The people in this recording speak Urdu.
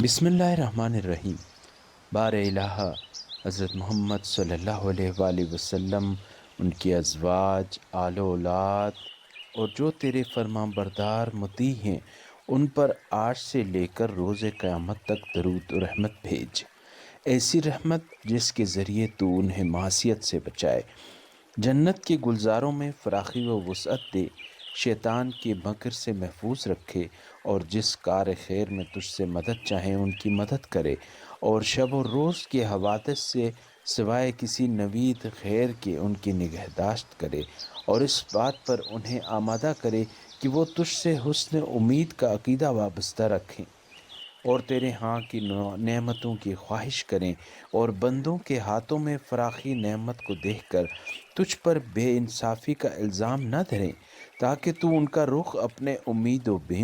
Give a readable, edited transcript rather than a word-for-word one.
بسم اللہ الرحمن الرحیم۔ بار الہ حضرت محمد صلی اللہ علیہ وآلہ وسلم، ان کے ازواج، آل و اولاد اور جو تیرے فرمان بردار مطیع ہیں ان پر آج سے لے کر روز قیامت تک درود و رحمت بھیج، ایسی رحمت جس کے ذریعے تو انہیں معصیت سے بچائے، جنت کے گلزاروں میں فراخی و وسعت دے، شیطان کے مکر سے محفوظ رکھے، اور جس کار خیر میں تجھ سے مدد چاہیں ان کی مدد کرے، اور شب و روز کے حوادث سے سوائے کسی نوید خیر کے ان کی نگہداشت کرے، اور اس بات پر انہیں آمادہ کرے کہ وہ تجھ سے حسن امید کا عقیدہ وابستہ رکھیں اور تیرے ہاں کی نعمتوں کی خواہش کریں، اور بندوں کے ہاتھوں میں فراخی نعمت کو دیکھ کر تجھ پر بے انصافی کا الزام نہ دھریں، تاکہ تو ان کا رخ اپنے امید و بیم